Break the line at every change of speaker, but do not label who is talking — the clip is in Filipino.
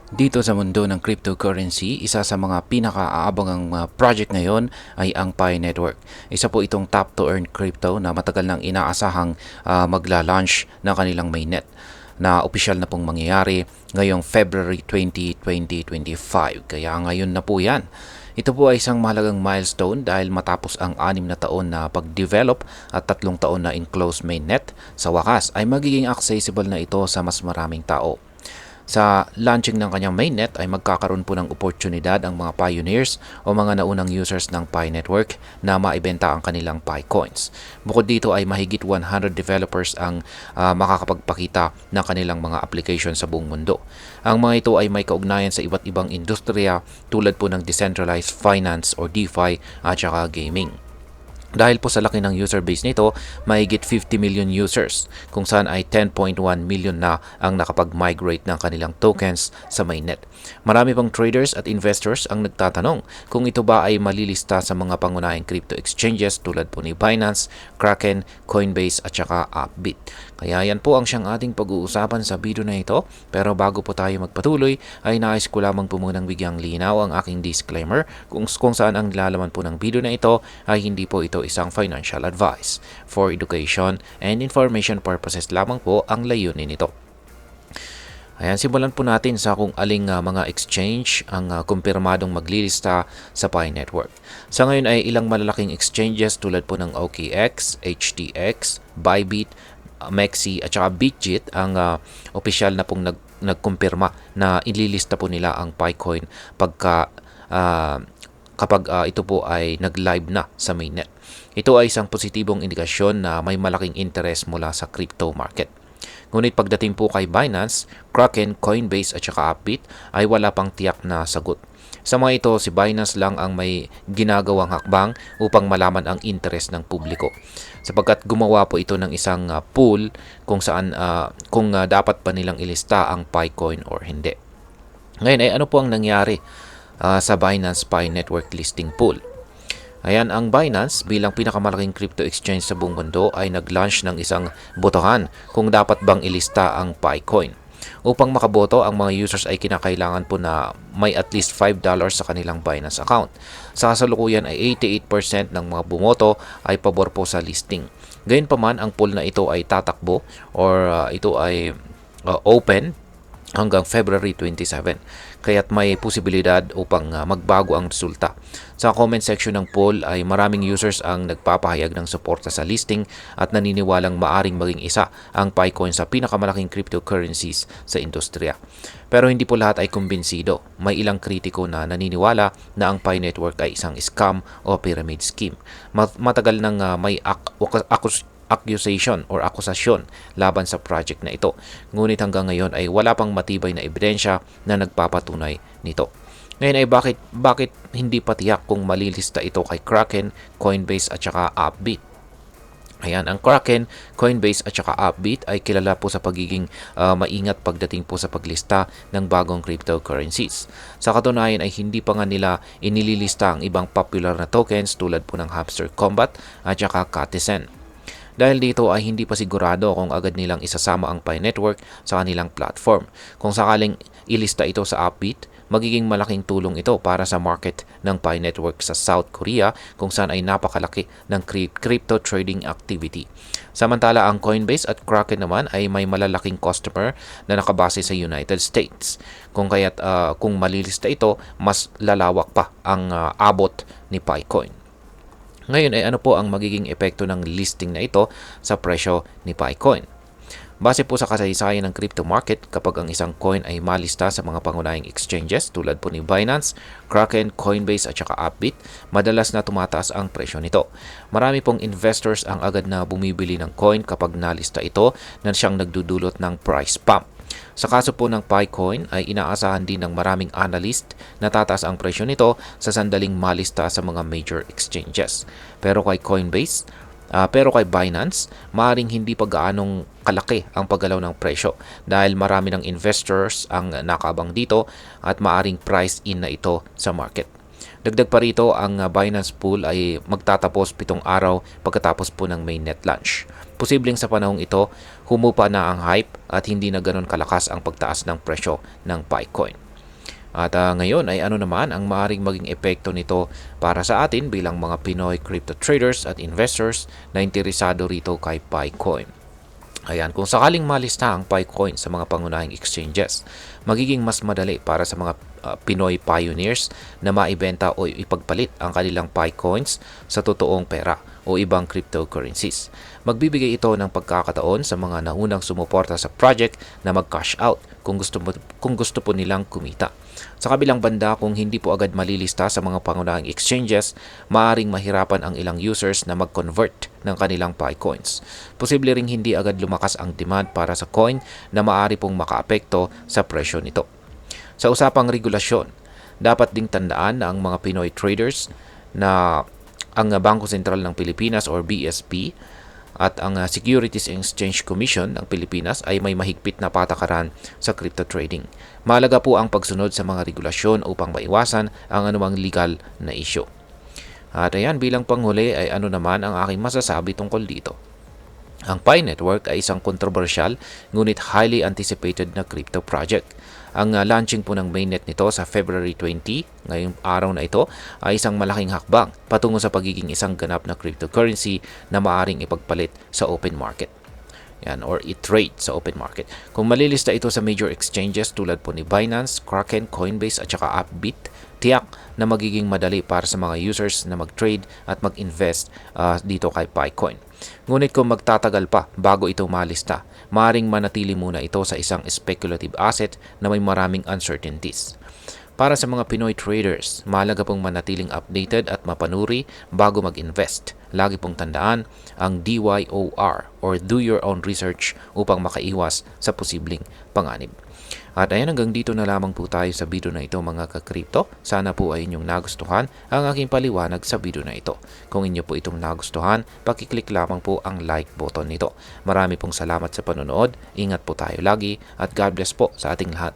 Dito sa mundo ng cryptocurrency, isa sa mga pinaka-aabangang project ngayon ay ang Pi Network. Isa po itong top to earn crypto na matagal nang inaasahang magla-launch ng kanilang mainnet na opisyal na pong mangyayari ngayong February 20, 2025. Kaya ngayon na po yan. Ito po ay isang mahalagang milestone dahil matapos ang 6 na taon na pag-develop at 3 taon na enclosed mainnet, sa wakas ay magiging accessible na ito sa mas maraming tao. Sa launching ng kanyang mainnet ay magkakaroon po ng oportunidad ang mga pioneers o mga naunang users ng Pi Network na maibenta ang kanilang Pi coins. Bukod dito ay mahigit 100 developers ang makakapagpakita ng kanilang mga application sa buong mundo. Ang mga ito ay may kaugnayan sa iba't ibang industriya tulad po ng decentralized finance or DeFi at saka gaming. Dahil po sa laki ng user base nito, mahigit 50 million users, kung saan ay 10.1 million na ang nakapag-migrate ng kanilang tokens sa mainnet. Marami pang traders at investors ang nagtatanong kung ito ba ay malilista sa mga pangunahing crypto exchanges tulad po ni Binance, Kraken, Coinbase at saka Upbit. Kaya yan po ang siyang ating pag-uusapan sa video na ito. Pero bago po tayo magpatuloy, ay nais ko lamang po munang bigyang linaw ang aking disclaimer kung saan ang nilalaman po ng video na ito ay hindi po ito isang financial advice. For education and information purposes lamang po ang layunin nito. Ayan, simulan po natin sa kung aling mga exchange ang kumpirmadong maglilista sa Pi Network. Sa ngayon ay ilang malalaking exchanges tulad po ng OKX, HTX, Bybit, Mexi at saka Bitget ang opisyal na pong nagkumpirma na ililista po nila ang Picoin kapag ito po ay nag-live na sa mainnet. Ito ay isang positibong indikasyon na may malaking interest mula sa crypto market. Ngunit pagdating po kay Binance, Kraken, Coinbase at saka Upbit ay wala pang tiyak na sagot. Sa mga ito, si Binance lang ang may ginagawang hakbang upang malaman ang interest ng publiko. Sapagkat gumawa po ito ng isang pool kung saan dapat pa nilang ilista ang Picoin or hindi. Ngayon ay ano po ang nangyari sa Binance Pi Network listing pool? Ayan, ang Binance bilang pinakamalaking crypto exchange sa buong mundo ay nag-launch ng isang botohan kung dapat bang ilista ang Picoin. Upang makaboto, ang mga users ay kinakailangan po na may at least $5 sa kanilang Binance account. Sa kasalukuyan ay 88% ng mga bumoto ay pabor po sa listing. Gayunpaman, ang pool na ito ay tatakbo or ito ay open hanggang February 27. Kaya't may posibilidad upang magbago ang resulta. Sa comment section ng poll ay maraming users ang nagpapahayag ng suporta sa listing at naniniwalang maaring maging isa ang Picoin sa pinakamalaking cryptocurrencies sa industriya. Pero hindi po lahat ay kumbinsido. May ilang kritiko na naniniwala na ang Pi Network ay isang scam o pyramid scheme. Matagal nang may accusation or akusasyon laban sa project na ito. Ngunit hanggang ngayon ay wala pang matibay na ebidensya na nagpapatunay nito. Ngayon ay bakit hindi pa tiyak kung malilista ito kay Kraken, Coinbase at saka Upbit? Ayan, ang Kraken, Coinbase at saka Upbit ay kilala po sa pagiging maingat pagdating po sa paglista ng bagong cryptocurrencies. Sa katunayan ay hindi pa nga nila inililista ang ibang popular na tokens tulad po ng Hamster Combat at saka Katizen. Dahil dito ay hindi pa sigurado kung agad nilang isasama ang Pi Network sa kanilang platform. Kung sakaling ilista ito sa Upbit, magiging malaking tulong ito para sa market ng Pi Network sa South Korea kung saan ay napakalaki ng crypto trading activity. Samantala ang Coinbase at Kraken naman ay may malalaking customer na nakabase sa United States. Kung malilista ito, mas lalawak pa ang abot ni Picoin. Ngayon ay ano po ang magiging epekto ng listing na ito sa presyo ni Picoin? Base po sa kasaysayan ng crypto market, kapag ang isang coin ay malista sa mga pangunahing exchanges tulad po ni Binance, Kraken, Coinbase at saka Upbit, madalas na tumataas ang presyo nito. Marami pong investors ang agad na bumibili ng coin kapag nalista ito na siyang nagdudulot ng price pump. Sa kaso po ng Picoin ay inaasahan din ng maraming analyst na tataas ang presyo nito sa sandaling malista sa mga major exchanges. Pero kay Binance, maaaring hindi pa gaanong kalaki ang paggalaw ng presyo dahil marami ng investors ang nakaabang dito at maaaring price in na ito sa market. Dagdag pa rito, ang Binance pool ay magtatapos 7 araw pagkatapos po ng mainnet launch. Posibleng sa panahong ito, humupa na ang hype at hindi na ganoon kalakas ang pagtaas ng presyo ng Picoin. At ngayon ay ano naman ang maaring maging epekto nito para sa atin bilang mga Pinoy crypto traders at investors na interesado rito kay Picoin. Ayan, kung sakaling malista ang Picoin sa mga pangunahing exchanges, magiging mas madali para sa mga Pinoy pioneers na maibenta o ipagpalit ang kanilang Picoins sa totoong pera o ibang cryptocurrencies. Magbibigay ito ng pagkakataon sa mga naunang sumuporta sa project na mag-cash out kung gusto po nilang kumita. Sa kabilang banda, kung hindi po agad malilista sa mga pangunahing exchanges, maaring mahirapan ang ilang users na mag-convert ng kanilang Picoins. Posible ring hindi agad lumakas ang demand para sa coin na maaari pong makaapekto sa presyo nito. Sa usapang regulasyon, dapat ding tandaan na ang mga Pinoy traders na ang Bangko Sentral ng Pilipinas or BSP at ang Securities and Exchange Commission ng Pilipinas ay may mahigpit na patakaran sa crypto trading. Mahalaga po ang pagsunod sa mga regulasyon upang maiwasan ang anumang legal na issue. At ayan, bilang panghuli ay ano naman ang aking masasabi tungkol dito. Ang Pi Network ay isang controversial ngunit highly anticipated na crypto project. Ang launching po ng mainnet nito sa February 20, ngayong araw na ito, ay isang malaking hakbang patungo sa pagiging isang ganap na cryptocurrency na maaring ipagpalit sa open market. Yan, or i-trade sa open market. Kung malilista ito sa major exchanges tulad po ni Binance, Kraken, Coinbase at saka Upbit, tiyak na magiging madali para sa mga users na mag-trade at mag-invest dito kay Picoin. Ngunit kung magtatagal pa bago ito malista, maaaring manatili muna ito sa isang speculative asset na may maraming uncertainties. Para sa mga Pinoy traders, mahalaga pong manatiling updated at mapanuri bago mag-invest. Lagi pong tandaan ang DYOR or Do Your Own Research upang makaiwas sa posibleng panganib. At ayan, hanggang dito na lamang po tayo sa video na ito mga ka-crypto. Sana po ay inyong nagustuhan ang aking paliwanag sa video na ito. Kung inyo po itong nagustuhan, pakiclick lamang po ang like button nito. Marami pong salamat sa panonood, ingat po tayo lagi at God bless po sa ating lahat.